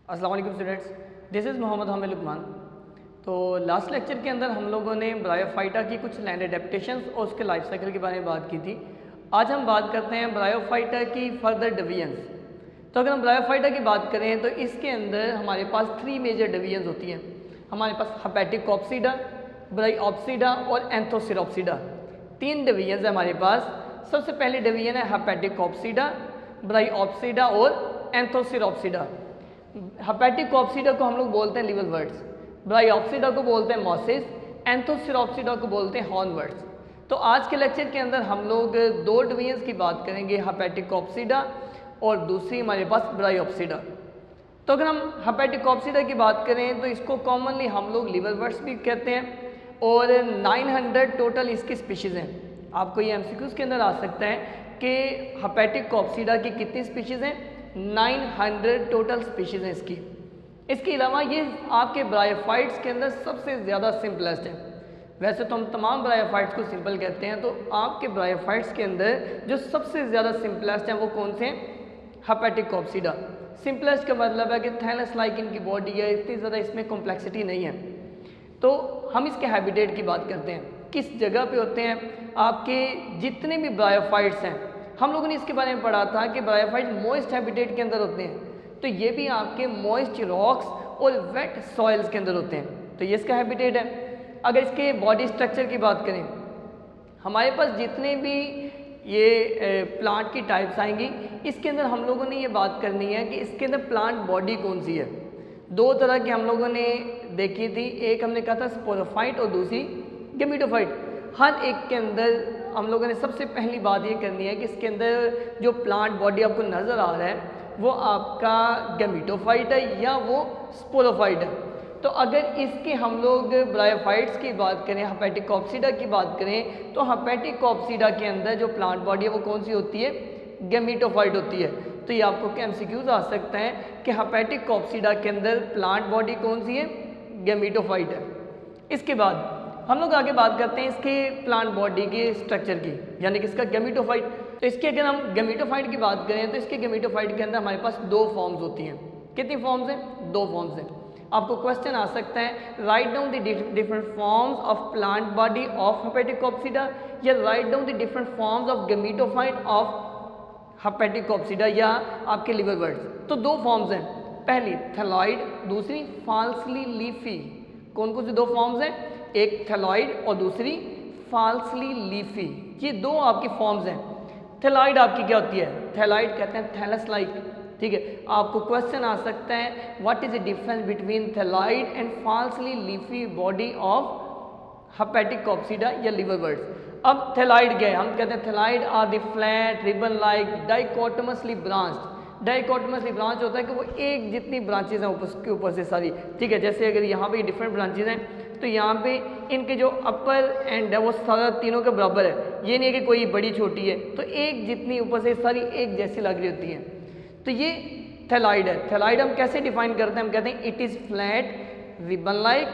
अस्सलाम वालेकुम students, this is Mohammad Hamid Luqman. तो लास्ट लेक्चर के अंदर हम लोगों ने ब्रायोफाइटा की कुछ लैंड एडेप्टेशंस और उसके लाइफ साइकिल के बारे में बात की थी। आज हम बात करते हैं ब्रायोफाइटा की फर्दर डिवीजन्स। तो अगर हम ब्रायोफाइटा की बात करें तो इसके अंदर हमारे पास 3 मेजर डिवीजन्स होती हैं। हमारे पास हेपेटिकोप्सिडा, ब्रायोप्सिडा और एंथोसिरोप्सिडा, 3 डिवीजन्स है हमारे पास। सबसे पहली डिवीजन है हेपेटिकोप्सिडा, ब्रायोप्सिडा और एंथोसिरोप्सिडा। हेपेटिकोप्सिडा को हम लोग बोलते हैं लिवर वर्ड्स, ब्रायोप्सिडा को बोलते हैं मॉसिस, एंथोसिरोप्सिडा को बोलते हैं हॉर्न वर्ड्स। तो आज के लेक्चर के अंदर हम लोग 2 डिवीजन्स की बात करेंगे, हेपेटिकोप्सिडा और दूसरी हमारे पास ब्रायोप्सिडा। तो अगर हम हेपेटिकोप्सिडा की बात करें तो इसको कॉमनली हम लोग लिवर वर्ड्स भी कहते हैं और 900 टोटल इसकी स्पीशीज़ हैं। आपको ये एमसीक्यूज़ के अंदर आ सकता है कि हेपेटिकोप्सिडा की कितनी स्पीशीज़ हैं, 900 टोटल स्पीशीज़ हैं इसकी। इसके अलावा ये आपके ब्रायोफाइट्स के अंदर सबसे ज़्यादा सिंपलेस्ट है। वैसे तो हम तमाम ब्रायोफाइट्स को सिंपल कहते हैं, तो आपके ब्रायोफाइट्स के अंदर जो सबसे ज़्यादा सिंपलेस्ट हैं वो कौन से हैं? हेपेटिकोप्सिडा। सिंपलेस्ट का मतलब है कि थैलस लाइक इनकी बॉडी है, इतनी ज़्यादा इसमें कॉम्प्लेक्सिटी नहीं है। तो हम इसके हैबिटेट की बात करते हैं, किस जगह पे होते हैं। आपके जितने भी ब्रायोफाइट्स हैं, हम लोगों ने इसके बारे में पढ़ा था कि ब्रायोफाइट्स मॉइस्ट हैबिटेट के अंदर होते हैं, तो ये भी आपके मॉइस्ट रॉक्स और वेट सॉइल्स के अंदर होते हैं। तो ये इसका हैबिटेट है। अगर इसके बॉडी स्ट्रक्चर की बात करें, हमारे पास जितने भी ये प्लांट की टाइप्स आएंगी, इसके अंदर हम लोगों ने ये बात करनी है कि इसके अंदर प्लांट बॉडी कौन सी है। 2 तरह की हम लोगों ने देखी थी, एक हमने कहा था स्पोरोफाइट और दूसरी गेमिटोफाइट। हर एक के अंदर हम लोगों ने सबसे पहली बात ये करनी है कि इसके अंदर जो प्लांट बॉडी आपको नज़र आ रहा है वो आपका गेमिटोफाइट है या वो स्पोरोफाइट है। तो अगर इसके हम लोग ब्रायोफाइट्स की बात करें, हेपेटिकोप्सिडा की बात करें, तो हेपेटिकोप्सिडा के अंदर जो प्लांट बॉडी है वो कौन सी होती है? गेमिटोफाइट होती है। तो ये आपको एमसीक्यूज आ सकता है कि हेपेटिकोप्सिडा के अंदर प्लांट बॉडी कौन सी है? गेमिटोफाइट है। इसके बाद हम लोग आगे बात करते हैं इसके प्लांट बॉडी के स्ट्रक्चर की, यानी कि इसका गेमिटोफाइट। तो इसके अगर हम गेमिटोफाइट की बात करें तो इसके गेमिटोफाइट के अंदर हमारे पास 2 फॉर्म्स होती हैं। कितनी फॉर्म्स हैं? 2 फॉर्म्स हैं। आपको क्वेश्चन आ सकता है, write down the different forms of plant body of Hepaticopsida, या write down the different forms of gametophyte of Hepaticopsida, या आपके लिवर वर्ड्स। तो 2 फॉर्म्स हैं, पहली थैलॉइड, दूसरी फाल्सली लीफी। कौन कौन सी 2 फॉर्म्स हैं? एक थैलॉइड और दूसरी फाल्सली लीफी। ये 2 आपकी फॉर्म्स हैं। थैलॉइड आपकी क्या होती है? थैलॉइड कहते हैं थैलस लाइक। ठीक है, आपको क्वेश्चन आ सकता है, what is the difference between thalloid and falsely leafy body of Hepaticopsida या लिवर वर्ड्स। अब थैलॉइड क्या है? हम कहते हैं thalloid are the flat ribbon like dichotomously branched. Dichotomously branch होता है कि वो एक जितनी ब्रांचेज हैं उसके ऊपर से सारी। ठीक है, जैसे अगर यहाँ पे डिफरेंट ब्रांचेज हैं तो यहाँ पे इनके जो अपर एंड है वो सारा तीनों के बराबर है, ये नहीं है कि कोई बड़ी छोटी है, तो एक जितनी ऊपर से सारी एक जैसी लग रही होती हैं। तो ये थैलॉइड है। थैलॉइड हम कैसे डिफाइन करते हैं? हम कहते हैं it is flat ribbon like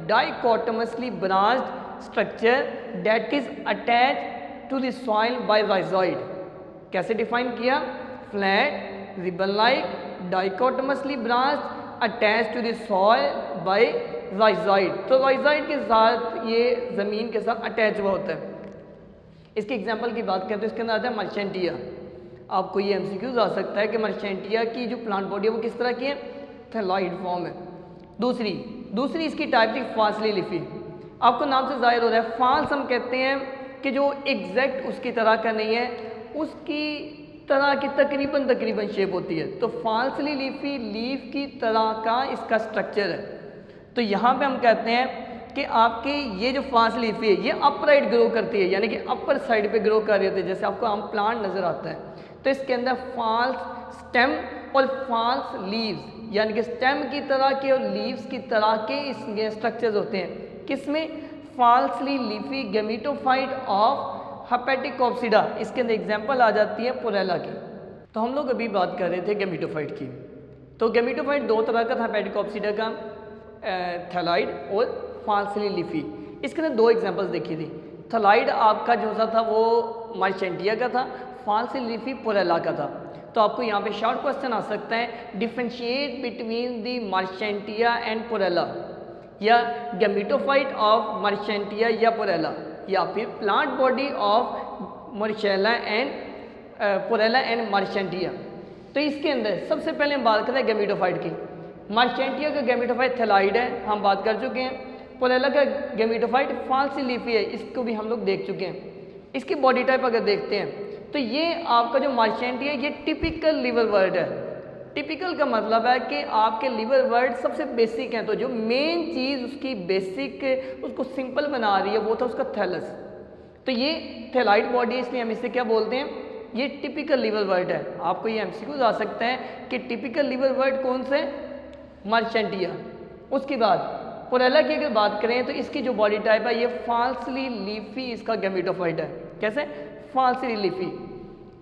dichotomously branched structure that is attach to the soil by rhizoid. कैसे डिफाइन किया? Flat ribbon like dichotomously branched attach to the soil by rhizoid. तो राइजोइड के साथ ये ज़मीन के साथ अटैच हुआ होता है। इसके एग्जांपल की बात करें तो इसके अंदर आता है मर्चेंटिया। आपको ये एमसीक्यूज आ सकता है कि मर्चेंटिया की जो प्लांट बॉडी है वो किस तरह की है? थैलॉइड फॉर्म है। दूसरी इसकी टाइप थी फाल्सली लीफी। आपको नाम से जाहिर हो रहा है, फाल्स हम कहते हैं कि जो एग्जैक्ट उसकी तरह का नहीं है, उसकी तरह की तकरीबन शेप होती है। तो फाल्सली लीफी लीफ की तरह का इसका स्ट्रक्चर है। तो यहाँ पे हम कहते हैं कि आपके ये जो फाल्स लीफी है ये अपराइट ग्रो करती है, यानी कि अपर साइड पे ग्रो कर रही होती है, जैसे आपको आम प्लांट नज़र आता है। तो इसके अंदर फाल्स स्टेम और फाल्स लीव्स, यानी कि स्टेम की तरह के और लीव्स की तरह के इसके स्ट्रक्चर्स होते हैं। किसमें? Falsely leafy gametophyte of Hepaticopsida. इसके अंदर एग्जांपल आ जाती है पोरेला की। तो हम लोग अभी बात कर रहे थे गेमिटोफाइट की। तो गेमिटोफाइट 2 तरह का था हेपेटिकोप्सिडा का, थैलॉइड और फाल्सली लीफी। इसके अंदर 2 एग्जांपल्स देखी थी। थैलॉइड आपका जो सा था वो मर्चेंटिया का था, फाल्सली लीफी पोरेला का था। तो आपको यहाँ पे शॉर्ट क्वेश्चन आ सकता है, differentiate between the Marchantia and Porella, या गैमेटोफाइट ऑफ मार्चेंटिया या पोरेला, या फिर plant body of Marchella and Porella and Marchantia. तो इसके अंदर सबसे पहले हम बात करते हैं गैमेटोफाइट की। मार्चेंटिया का गैमेटोफाइट थैलाइड है, हम बात कर चुके हैं। पोरेला का गैमेटोफाइट फाल्सी लीफी है, इसको भी हम लोग देख चुके हैं। इसकी बॉडी टाइप अगर देखते हैं तो ये आपका जो मार्चेंटिया ये टिपिकल लिवर वर्ड है। टिपिकल का मतलब है कि आपके लिवर वर्ड सबसे बेसिक हैं, तो जो मेन चीज़ उसकी बेसिक उसको सिंपल बना रही है वो था उसका थैलस। तो ये थैलाइड बॉडी है, इसलिए हम इसे क्या बोलते हैं, ये टिपिकल लिवर वर्ड है। आपको ये एमसीक्यूज आ सकता है कि टिपिकल लिवर वर्ड कौन से, मार्चेंटिया। उसके बाद पोरेला की अगर बात करें तो इसकी जो बॉडी टाइप है ये फाल्सली लीफी इसका गैमेटोफाइट है। कैसे, फाल्सली लीफी।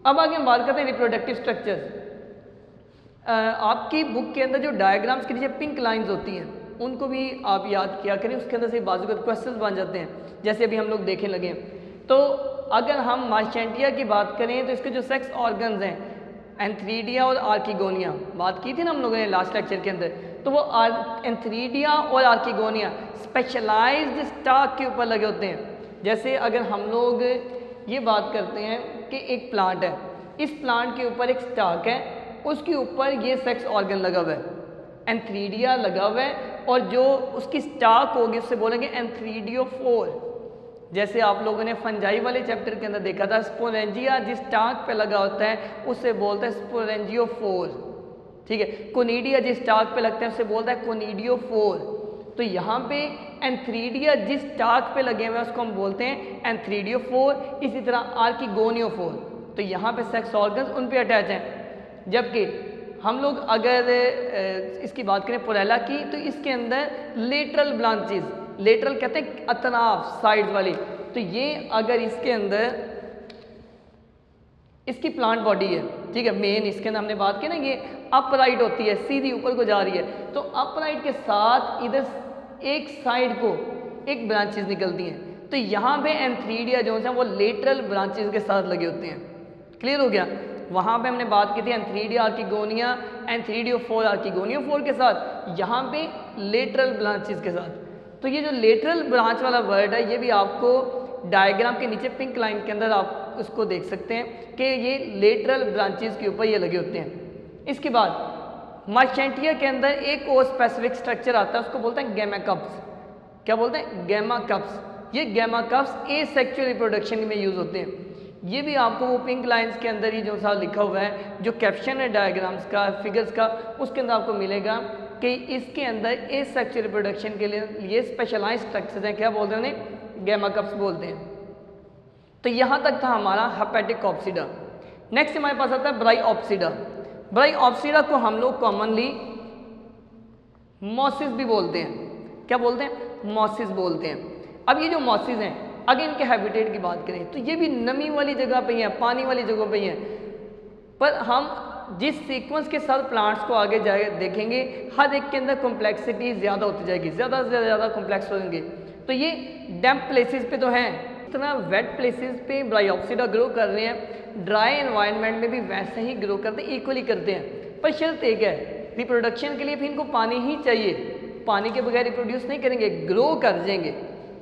अब आगे हम बात करते हैं रिप्रोडक्टिव स्ट्रक्चर्स। आपकी बुक के अंदर जो डायग्राम्स के नीचे पिंक लाइंस होती हैं उनको भी आप याद किया करें, उसके अंदर से बाजू के क्वेश्चंस बन जाते हैं, जैसे अभी हम लोग देखे लगे हैं। तो अगर हम मार्चेंटिया की बात करें तो इसके जो सेक्स ऑर्गन्स हैं, एंथ्रीडिया और आर्किगोनिया, बात की थी ना हम लोगों ने लास्ट लेक्चर के अंदर, तो वो एंथ्रीडिया और आर्किगोनिया स्पेशलाइज्ड स्टाक के ऊपर लगे होते हैं। जैसे अगर हम लोग ये बात करते हैं कि एक प्लांट है, इस प्लांट के ऊपर एक स्टाक है, उसके ऊपर ये सेक्स ऑर्गन लगा हुआ है, एंथ्रीडिया लगा हुआ है, और जो उसकी स्टाक होगी उससे बोलेंगे एंथ्रीडियोफोर। जैसे आप लोगों ने फंजाई वाले चैप्टर के अंदर देखा था, स्पोरेंजिया जिस स्टाक पे लगा होता है उससे बोलते हैं स्पोरेंजियोफोर, ठीक है। कोनिडिया जिस स्टाक पे लगते हैं उससे बोलता है कोनिडियोफोर। तो यहाँ पे एंथ्रीडिया जिस स्टाक पे लगे हुए हैं उसको हम बोलते हैं एंथ्रीडियोफोर। इसी तरह आर्किगोनियोफोर, तो यहाँ पे सेक्स ऑर्गन्स उन पे अटैच हैं। जबकि हम लोग अगर इसकी बात करें पोरेला की, तो इसके अंदर लेटरल ब्रांचेस, लेटरल कहते हैं अतनाफ, साइड वाली, तो ये अगर इसके अंदर इसकी प्लांट बॉडी है, ठीक है, मेन इसके अंदर हमने बात की ना, ये अपराइट होती है, सीधी ऊपर को जा रही है, तो अपराइट के साथ इधर एक साइड को एक ब्रांचेस निकलती हैं। तो यहाँ पे एंथ्रीडिया जो है वो लेटरल ब्रांचेस के साथ लगे होते हैं। क्लियर हो गया। वहाँ पे हमने बात की थी एंथ्रीडिया आर्किगोनिया, एंथ्रीडियोफोर आर्किगोनियोफोर के साथ, यहाँ पे लेटरल ब्रांचेस के साथ। तो ये जो लेटरल ब्रांच वाला वर्ड है ये भी आपको डायग्राम के नीचे पिंक लाइन के अंदर आप उसको देख सकते हैं कि ये लेटरल ब्रांचेस के ऊपर ये लगे होते हैं। इसके बाद मार्चेंटिया के अंदर एक और स्पेसिफिक स्ट्रक्चर आता है, उसको बोलते हैं गैमा कप्स। क्या बोलते हैं, गैमा कप्स। ये गैमा कप्स एसेक्सुअल रिप्रोडक्शन में यूज़ होते हैं। ये भी आपको वो पिंक लाइंस के अंदर ही जो सा लिखा हुआ है, जो कैप्शन है डायग्राम्स का, फिगर्स का, उसके अंदर आपको मिलेगा कि इसके अंदर एसेक्सुअल रिप्रोडक्शन के लिए ये स्पेशलाइज स्ट्रक्चर्स हैं। क्या बोलते हैं उन्हें, गैमा कप्स बोलते हैं। तो यहाँ तक था हमारा हेपेटिकॉप्सिडा। नेक्स्ट हमारे पास आता है ब्राइओप्सिडा। ब्राइओप्सिडा को हम लोग कॉमनली मॉसिस भी बोलते हैं। क्या बोलते हैं, मॉसिस बोलते हैं। अब ये जो मॉसिस हैं, अगर इनके हैबिटेट की बात करें तो ये भी नमी वाली जगह पे हैं, पानी वाली जगह पे हैं। पर हम जिस सीक्वेंस के साथ प्लांट्स को आगे जाए देखेंगे, हर एक के अंदर कॉम्प्लेक्सिटी ज़्यादा होती जाएगी, ज़्यादा से ज़्यादा कॉम्प्लेक्स होंगे। तो ये डैम्प प्लेसेस पे तो हैं, इतना वेट प्लेसेस पे ब्राइओप्सिडा ग्रो कर रहे हैं, ड्राई एनवायरनमेंट में भी वैसे ही ग्रो करते हैं, इक्वली करते हैं। पर शर्त एक है, रिप्रोडक्शन के लिए भी इनको पानी ही चाहिए, पानी के बगैर रिप्रोड्यूस नहीं करेंगे, ग्रो कर जाएंगे।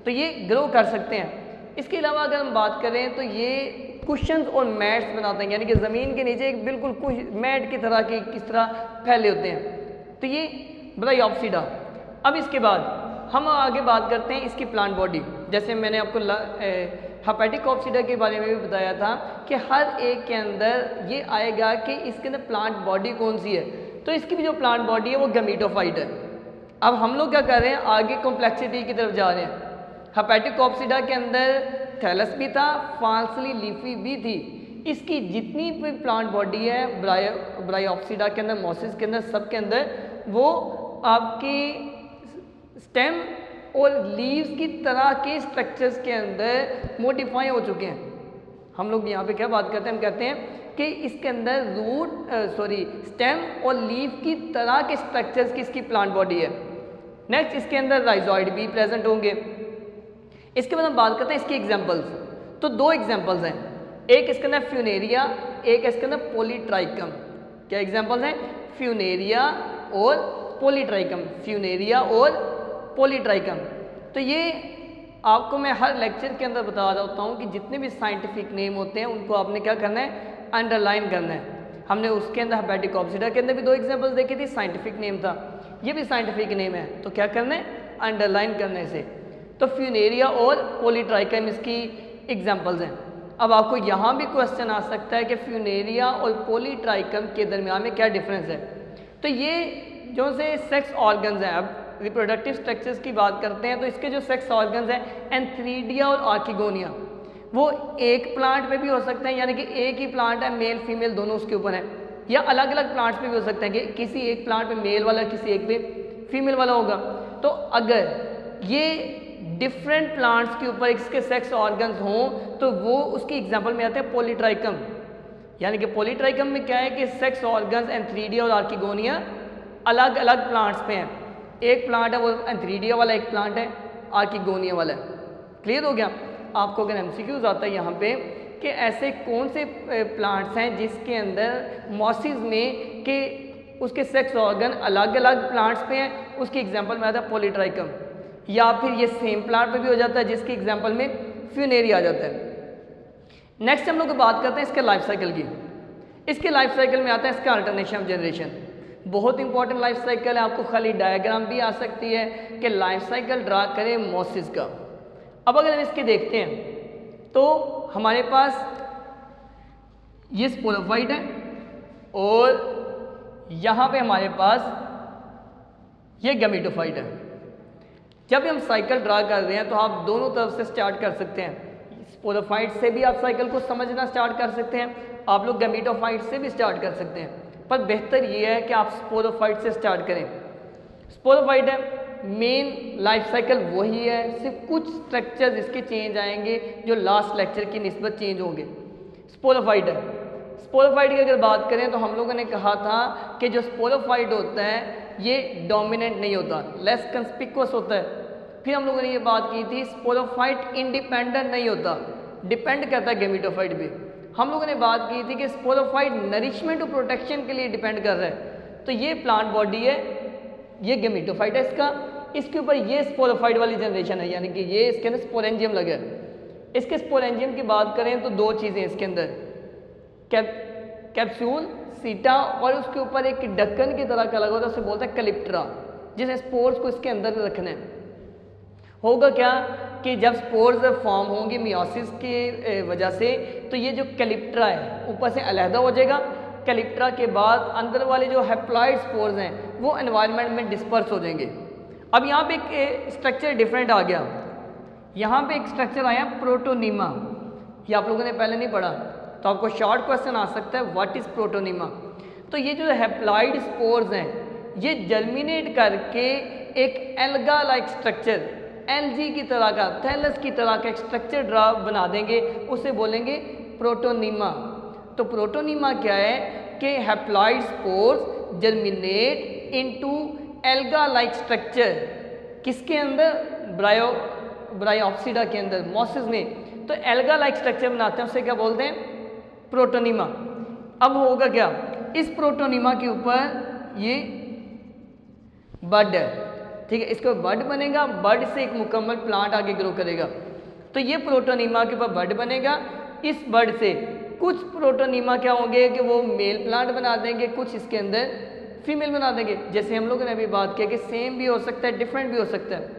तो ये ग्रो कर सकते हैं। इसके अलावा अगर हम बात करें तो ये कुशन्स और मैट्स बनाते हैं, यानी कि ज़मीन के नीचे एक बिल्कुल मैट की तरह की किस तरह फैले होते हैं। तो ये ब्राइओप्सिडा। अब इसके बाद हम आगे बात करते हैं इसकी प्लांट बॉडी। जैसे मैंने आपको हेपेटिकॉप्सिडा के बारे में भी बताया था कि हर एक के अंदर ये आएगा कि इसके अंदर प्लांट बॉडी कौन सी है। तो इसकी भी जो प्लांट बॉडी है वो गैमेटोफाइट है। अब हम लोग क्या कर रहे हैं, आगे कॉम्प्लेक्सिटी की तरफ जा रहे हैं। हेपेटिकॉप्सिडा के अंदर थैलस भी था, फाल्सली लीफी भी थी। इसकी जितनी भी प्लांट बॉडी है ब्राइओप्सिडा के अंदर, मॉसिस के अंदर, सब के अंदर वो आपकी स्टेम और लीव्स की तरह के स्ट्रक्चर्स के अंदर मॉडिफाई हो चुके हैं। हम लोग यहाँ पे क्या बात करते हैं, हम कहते हैं कि इसके अंदर स्टेम और लीव की तरह के स्ट्रक्चर्स की इसकी प्लांट बॉडी है। नेक्स्ट इसके अंदर राइजोइड भी प्रेजेंट होंगे। इसके बाद हम बात करते हैं इसकी एग्जांपल्स। तो दो एग्जांपल्स हैं। एक इसके अंदर फ्यूनेरिया, एक इसके अंदर पॉलीट्राइकम। क्या एग्जांपल्स हैं? फ्यूनेरिया और पॉलीट्राइकम, फ्यूनेरिया और पॉलीट्राइकम। तो ये आपको मैं हर लेक्चर के अंदर बता रहा होता हूँ कि जितने भी साइंटिफिक नेम होते हैं उनको आपने क्या करना है? अंडरलाइन करना है। हमने उसके अंदर हेपेटिक ऑप्सिडा के अंदर भी 2 एग्जांपल्स देखी थी, साइंटिफिक नेम था, ये भी साइंटिफिक नेम है, तो क्या करना है? अंडरलाइन करने से। तो फ्यूनेरिया और पॉलीट्राइकम इसकी एग्जांपल्स हैं। अब आपको यहाँ भी क्वेश्चन आ सकता है कि फ्यूनेरिया और पॉलीट्राइकम के दरमियान में क्या डिफरेंस है। तो ये जो से सेक्स ऑर्गन्स हैं, अब रिप्रोडक्टिव स्ट्रक्चर्स की बात करते हैं, तो इसके जो सेक्स ऑर्गन्स हैं एंथ्रीडिया और आर्किगोनिया, वो एक प्लांट पे भी हो सकते हैं, यानी कि एक ही प्लांट है, मेल फीमेल दोनों उसके ऊपर है, या अलग अलग प्लांट्स पे भी हो सकते हैं कि किसी एक प्लांट पे मेल वाला, किसी एक पे फीमेल वाला होगा। तो अगर ये डिफरेंट प्लांट्स के ऊपर इसके सेक्स ऑर्गन्स हों तो वो उसकी एग्जांपल में आते हैं पॉलीट्राइकम। यानी कि पॉलीट्राइकम में क्या है कि सेक्स ऑर्गन्स एंथ्रीडिया और आर्किगोनिया अलग अलग प्लांट्स पे हैं। एक प्लांट है वो एंथ्रीडिया वाला, एक प्लांट है आर्किगोनिया वाला। क्लियर हो गया? आपको अगर एमसीक्यूज आता है यहाँ पे कि ऐसे कौन से प्लांट्स हैं जिसके अंदर मॉसिस में कि उसके सेक्स ऑर्गन अलग अलग प्लांट्स पे हैं, उसकी एग्जांपल में आता है पॉलीट्राइकम। या फिर ये सेम प्लांट पे भी हो जाता है जिसकी एग्जांपल में फ्यूनेरिया आ जाता है। नेक्स्ट हम लोग बात करते हैं इसके लाइफ साइकिल की। इसके लाइफ साइकिल में आता है इसका अल्टरनेशन ऑफ जनरेशन। बहुत इंपॉर्टेंट लाइफ साइकिल है, आपको खाली डायग्राम भी आ सकती है कि लाइफ साइकिल ड्रा करें मॉसिस का। अब अगर हम इसके देखते हैं तो हमारे पास ये स्पोरोफाइट है और यहाँ पे हमारे पास ये गैमेटोफाइट है। जब हम साइकिल ड्रा कर रहे हैं तो आप दोनों तरफ से स्टार्ट कर सकते हैं। स्पोरोफाइट से भी आप साइकिल को समझना स्टार्ट कर सकते हैं, आप लोग गैमेटोफाइट से भी स्टार्ट कर सकते हैं, पर बेहतर ये है कि आप स्पोरोफाइट से स्टार्ट करें। स्पोरोफाइट है, मेन लाइफ साइकिल वही है, सिर्फ कुछ स्ट्रक्चर्स इसके चेंज आएंगे जो लास्ट लेक्चर की निस्बत चेंज होंगे। स्पोरोफाइट है, स्पोरोफाइट की अगर बात करें तो हम लोगों ने कहा था कि जो स्पोरोफाइट होता है ये डोमिनेंट नहीं होता, लेस कंस्पिकुअस होता है। फिर हम लोगों ने ये बात की थी स्पोरोफाइट इंडिपेंडेंट नहीं होता, डिपेंड करता है गैमेटोफाइट पे। हम लोगों ने बात की थी कि स्पोरोफाइट नरिशमेंट और प्रोटेक्शन के लिए डिपेंड कर रहा है। तो ये प्लांट बॉडी है, ये गैमेटोफाइट है इसके ऊपर ये स्पोरोफाइट वाली जनरेशन है, यानी कि ये इसके अंदर स्पोरेंजियम लगा है। इसके स्पोरेंजियम की बात करें तो 2 चीज़ें इसके अंदर, कैप्सूल सीटा और उसके ऊपर एक ढक्कन की तरह का लगा होता है, उसे बोलते हैं कलिप्ट्रा, जिसे स्पोर्स को इसके अंदर रखना है। होगा क्या कि जब स्पोर्स फॉर्म होंगे मियोसिस की वजह से, तो ये जो कैलिप्ट्रा है ऊपर से अलहदा हो जाएगा। कैलिप्ट्रा के बाद अंदर वाले जो हैप्लॉइड स्पोर्स हैं वो एनवायरनमेंट में डिस्पर्स हो जाएंगे। अब यहाँ पे एक स्ट्रक्चर डिफरेंट आ गया, यहाँ पे एक स्ट्रक्चर आया प्रोटोनीमा, ये आप लोगों ने पहले नहीं पढ़ा, तो आपको शॉर्ट क्वेश्चन आ सकता है व्हाट इज़ प्रोटोनीमा। तो ये जो हैप्लॉइड स्पोर्स हैं ये जर्मिनेट करके एक एल्गा लाइक स्ट्रक्चर, एलजी की तरह का, थैलस की तरह का एक स्ट्रक्चर ड्रा बना देंगे, उसे बोलेंगे प्रोटोनीमा। तो प्रोटोनीमा क्या है कि haploid spores germinate into alga like structure, किसके अंदर? ब्रायोप्सिडा के अंदर, मॉसिस में। तो एल्गा लाइक स्ट्रक्चर बनाते हैं, उसे क्या बोलते हैं? प्रोटोनीमा। अब होगा क्या, इस प्रोटोनीमा के ऊपर ये बड है, ठीक है, इसके ऊपर बड बनेगा, बड से एक मुकम्मल प्लांट आगे ग्रो करेगा। तो ये प्रोटोनीमा के ऊपर बड बनेगा, इस बड से कुछ प्रोटोनीमा क्या होंगे कि वो मेल प्लांट बना देंगे, कुछ इसके अंदर फीमेल बना देंगे। जैसे हम लोगों ने अभी बात किया कि सेम भी हो सकता है, डिफरेंट भी हो सकता है।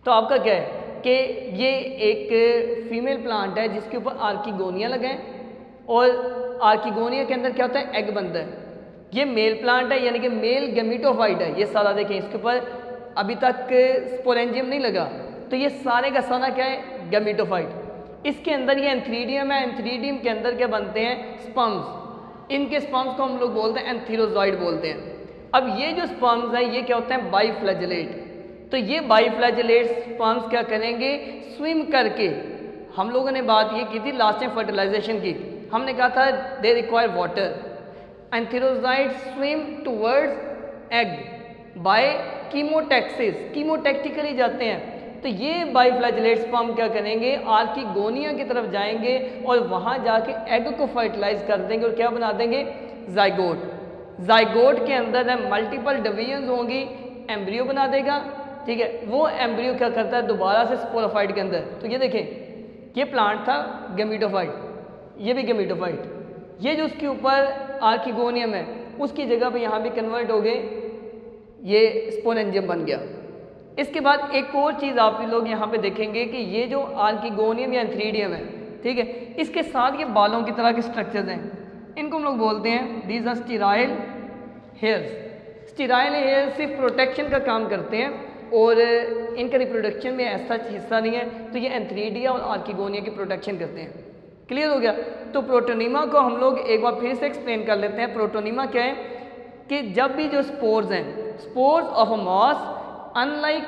तो आपका क्या है कि ये एक फीमेल प्लांट है जिसके ऊपर आर्किगोनिया लगा है, और आर्किगोनिया के अंदर क्या होता है? एग बनता है। ये मेल प्लांट है, यानी कि मेल गैमेटोफाइट है। ये सारा देखें, इसके ऊपर अभी तक स्पोरेंजियम नहीं लगा, तो ये सारे का सारा क्या है? गैमेटोफाइट। इसके अंदर ये एंथ्रीडियम है, एंथ्रीडियम के अंदर क्या बनते हैं? स्पर्म्स। इनके स्पर्म्स को हम लोग बोलते हैं एंथीरोजॉइड बोलते हैं। अब ये जो स्पर्म्स हैं ये क्या होते हैं? बाईफ्लैजेलेट। तो ये बाईफ्लैजेलेट स्पर्म्स क्या करेंगे? स्विम करके, हम लोगों ने बात ये की थी लास्ट टाइम फर्टिलाइजेशन की, हमने कहा था they require water. Antherozoid swim towards egg by chemotaxis, chemotactically जाते हैं। तो ये बाइफ्लैजिलेट स्पर्म क्या करेंगे, आर्किगोनिया की तरफ जाएंगे और वहाँ जाके एग को फर्टिलाइज कर देंगे और क्या बना देंगे, जाइगोट। जाइगोट के अंदर मल्टीपल डिवीजन होंगी, एम्ब्रियो बना देगा, ठीक है। वो एम्ब्रियो क्या करता है दोबारा से स्पोरोफाइट के अंदर, तो ये देखें ये प्लांट था गैमीटोफाइट, ये भी गैमीटोफाइट, ये जो उसके ऊपर आर्किगोनियम है उसकी जगह पे यहाँ भी कन्वर्ट हो गए, ये स्पोरेंजियम बन गया। इसके बाद एक और चीज़ आप लोग यहाँ पे देखेंगे कि ये जो आर्किगोनियम या एंथ्रीडियम है, ठीक है, इसके साथ ये बालों की तरह के स्ट्रक्चर्स हैं, इनको हम लोग बोलते हैं these are sterile hairs. Sterile hairs सिर्फ प्रोटेक्शन का काम करते हैं और इनका रिप्रोडक्शन में ऐसा हिस्सा नहीं है, तो ये एंथ्रीडिया और आर्किगोनिया की प्रोटेक्शन करते हैं। क्लियर हो गया। तो प्रोटोनीमा को हम लोग एक बार फिर से एक्सप्लेन कर लेते हैं। प्रोटोनीमा क्या है कि जब भी जो स्पोर्स हैं, spores of a moss unlike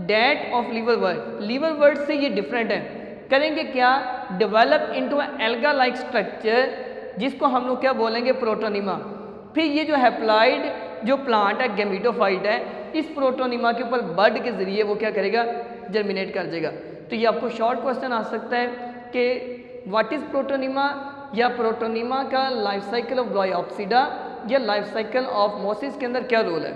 that of liverwort से ये डिफरेंट है, करेंगे क्या, develop into alga like structure, जिसको हम लोग क्या बोलेंगे, प्रोटोनीमा। फिर ये जो हैप्लॉइड जो प्लांट है गैमीटोफाइट है, इस प्रोटोनीमा के ऊपर बड के जरिए वो क्या करेगा, जर्मिनेट कर देगा। तो ये आपको शॉर्ट क्वेश्चन आ सकता है कि व्हाट इज प्रोटोनीमा, या प्रोटोनीमा का लाइफ साइकिल ऑफ ब्रायोप्सिडा या लाइफ साइकिल ऑफ मोसिस के अंदर क्या रोल है।